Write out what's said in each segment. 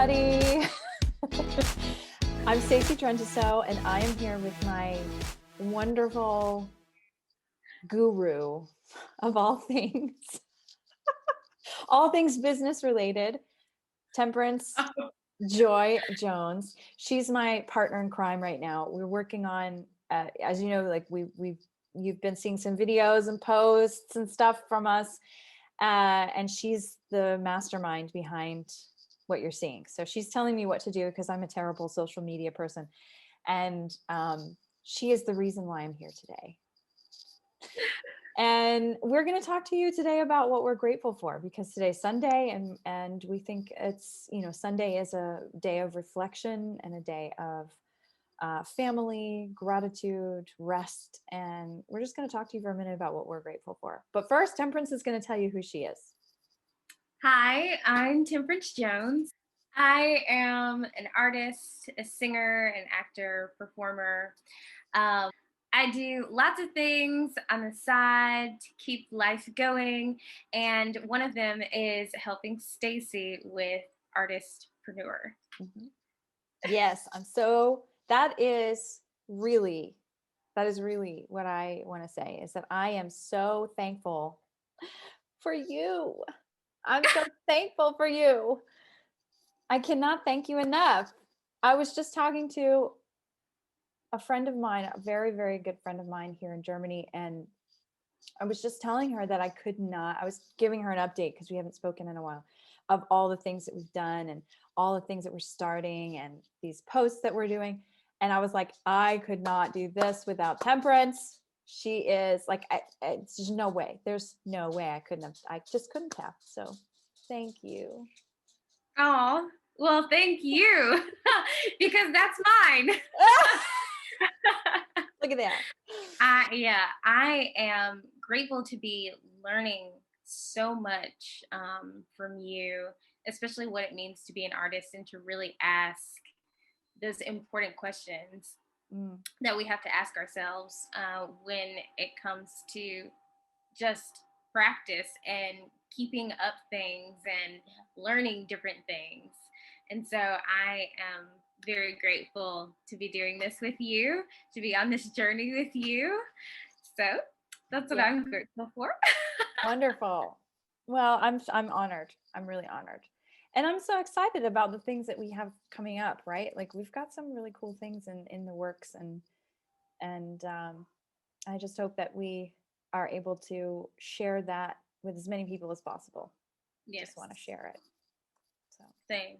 everybody. I'm Stacey Trenteseaux, and I am here with my wonderful guru of all things, all things business related, Temperance Joy Jones. She's my partner in crime right now. We're working on, as you know, like you've been seeing some videos and posts and stuff from us, and she's the mastermind behind what you're seeing. So she's telling me what to do because I'm a terrible social media person, and she is the reason why I'm here today. And we're going to talk to you today about what we're grateful for, because today's Sunday, and we think it's, Sunday is a day of reflection and a day of family, gratitude, rest. And we're just going to talk to you for a minute about what we're grateful for. But first, Temperance is going to tell you who she is. Hi, I'm Temperance Jones. I am an artist, a singer, an actor, performer. I do lots of things on the side to keep life going, and one of them is helping Stacey with Artistpreneur. Mm-hmm. Yes, that is really what I want to say, is that I am so thankful for you. I'm so thankful for you. I cannot thank you enough. I was just talking to a friend of mine, a very, very good friend of mine here in Germany, and I was just telling her that I was giving her an update because we haven't spoken in a while, of all the things that we've done and all the things that we're starting and these posts that we're doing. And I was like, I could not do this without Temperance. She is like, there's no way. There's no way I just couldn't have. So thank you. Oh, well, thank you, because that's mine. Look at that. I am grateful to be learning so much from you, especially what it means to be an artist and to really ask those important questions that we have to ask ourselves when it comes to just practice and keeping up things and learning different things. And so I am very grateful to be doing this with you, to be on this journey with you. So that's what I'm grateful for. Wonderful. Well, I'm honored. I'm really honored. And I'm so excited about the things that we have coming up, right? Like we've got some really cool things in the works, and I just hope that we are able to share that with as many people as possible. Yes. Just want to share it. So same.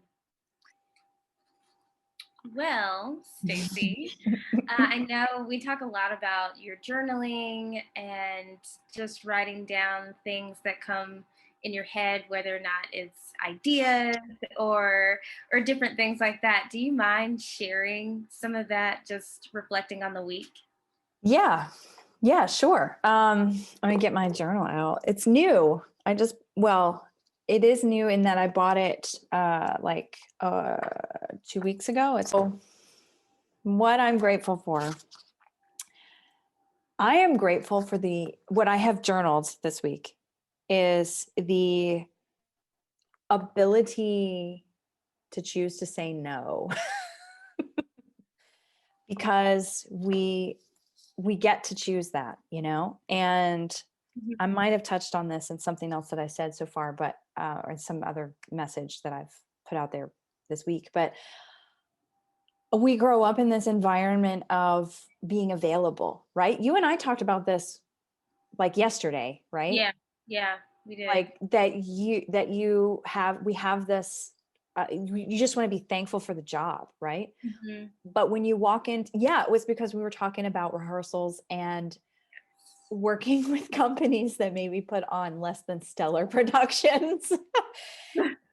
Well, Stacey, I know we talk a lot about your journaling and just writing down things that come in your head, whether or not it's ideas or different things like that. Do you mind sharing some of that, just reflecting on the week? Yeah, sure. Let me get my journal out. It's new. It is new in that I bought it 2 weeks ago. So what I'm grateful for. I am grateful for what I have journaled this week is the ability to choose to say no. Because we get to choose that, and I might have touched on this in something else that I said so far, but or some other message that I've put out there this week. But we grow up in this environment of being available, right? You and I talked about this like yesterday, right? Yeah, we did. Like we have this, you just want to be thankful for the job, right? Mm-hmm. But when you walk in, it was because we were talking about rehearsals and working with companies that maybe put on less than stellar productions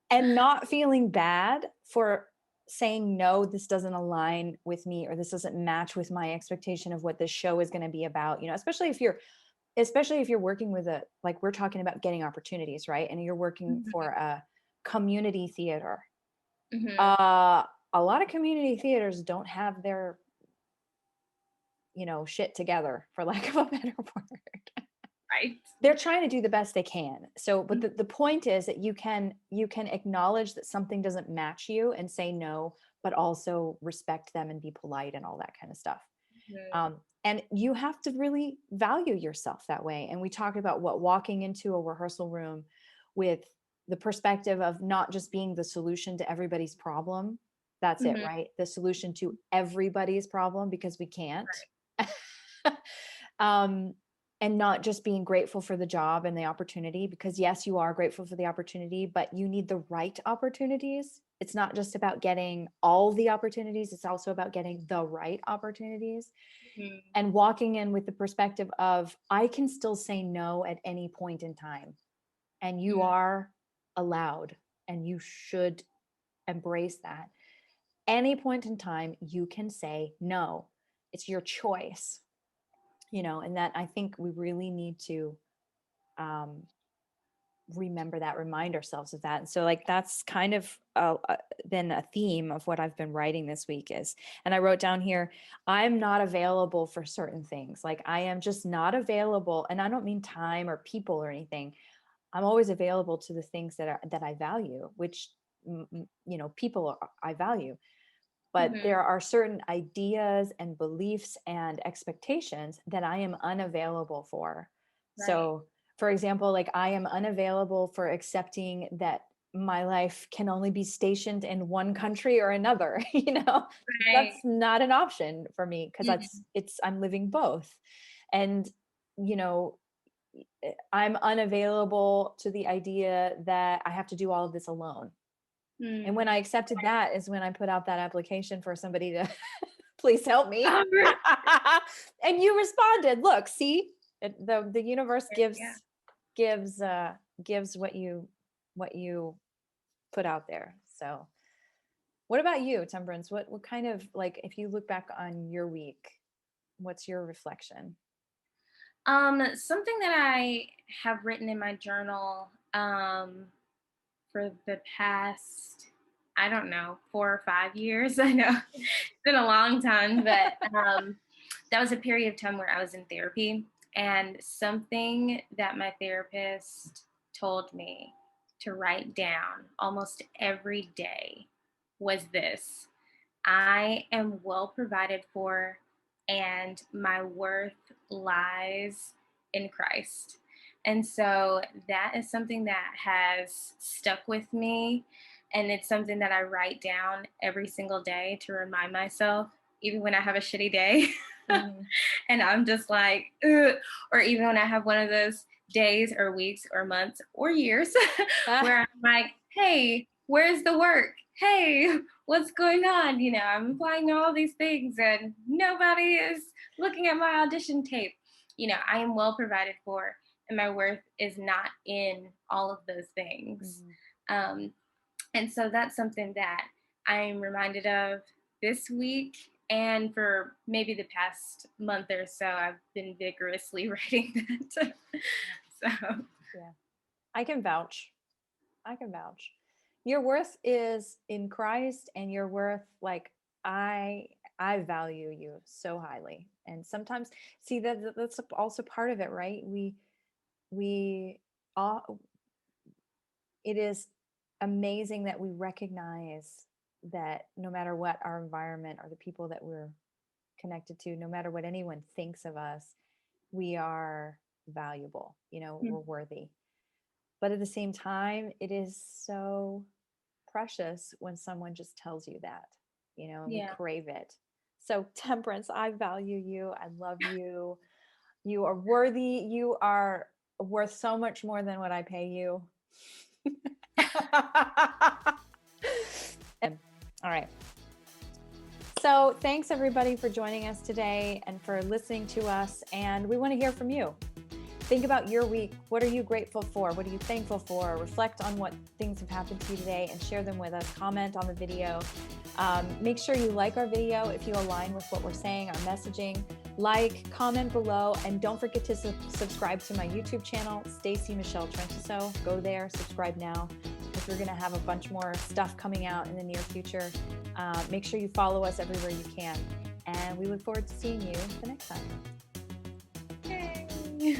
and not feeling bad for saying, no, this doesn't align with me, or this doesn't match with my expectation of what this show is going to be about, especially if you're working with like we're talking about getting opportunities, right? And you're working for a community theater. A lot of community theaters don't have their shit together, for lack of a better word. Right. they're trying to do the best they can. So, but the point is that you can acknowledge that something doesn't match you and say no, but also respect them and be polite and all that kind of stuff. Mhm. And you have to really value yourself that way. And we talked about what walking into a rehearsal room with the perspective of not just being the solution to everybody's problem. That's it, Mhm. right? The solution to everybody's problem, because we can't. Right. um, and not just being grateful for the job and the opportunity, because yes, you are grateful for the opportunity, but you need the right opportunities. It's not just about getting all the opportunities, it's also about getting the right opportunities. Mhm. And walking in with the perspective of, I can still say no at any point in time, and you Mhm. are allowed, and you should embrace that. Any point in time, you can say no. It's your choice, and that, I think we really need to um, remember that, remind ourselves of that. And so, like, that's kind of been a theme of what I've been writing this week is, and I wrote down here, I'm not available for certain things. Like, I am just not available. And I don't mean time or people or anything. I'm always available to the things that I value, which, people I value. But Mhm. there are certain ideas and beliefs and expectations that I am unavailable for. Right. So, for example, like, I am unavailable for accepting that my life can only be stationed in one country or another. Right. That's not an option for me, because Mhm. I'm living both. And, you know, I'm unavailable to the idea that I have to do all of this alone. And when Mm. I accepted that is when I put out that application for somebody to please help me. Oh, right. And you responded. Look, see, the universe Yeah. gives gives what you put out there. So, what about you, Temperance? What kind of, like, if you look back on your week, what's your reflection? Something that I have written in my journal for the past, I don't know, 4 or 5 years. I know it's been a long time, but that was a period of time where I was in therapy, and something that my therapist told me to write down almost every day was this: I am well provided for, and my worth lies in Christ. And so that is something that has stuck with me. And it's something that I write down every single day to remind myself, even when I have a shitty day. Mhm. And I'm just like, ugh, or even when I have one of those days or weeks or months or years Ah, where I'm like, hey, where's the work? Hey, what's going on? I'm applying to all these things and nobody is looking at my audition tape. I am well provided for, and my worth is not in all of those things. mhm. Um, and so that's something that I'm reminded of this week. And for maybe the past month or so, I've been vigorously writing that. So, Yeah, I can vouch. I can vouch. Your worth is in Christ, and your worth, like, I I value you so highly. And sometimes, see, that's also part of it, right? We all, it is amazing that we recognize that no matter what our environment or the people that we're connected to, no matter what anyone thinks of us, we are valuable, we're worthy. But at the same time, it is so precious when someone just tells you that, and we yeah. crave it. So, Temperance, I value you. I love you. You are worthy. You are worth so much more than what I pay you. All right. So, thanks everybody for joining us today and for listening to us. And we want to hear from you. Think about your week. What are you grateful for? What are you thankful for? Reflect on what things have happened to you today and share them with us. Comment on the video. Make sure you like our video if you align with what we're saying, our messaging. Like, comment below, and don't forget to subscribe to my YouTube channel, Stacey Michelle Trenteseaux. Go there, subscribe now, because we're going to have a bunch more stuff coming out in the near future. Make sure you follow us everywhere you can. And we look forward to seeing you the next time. Yay.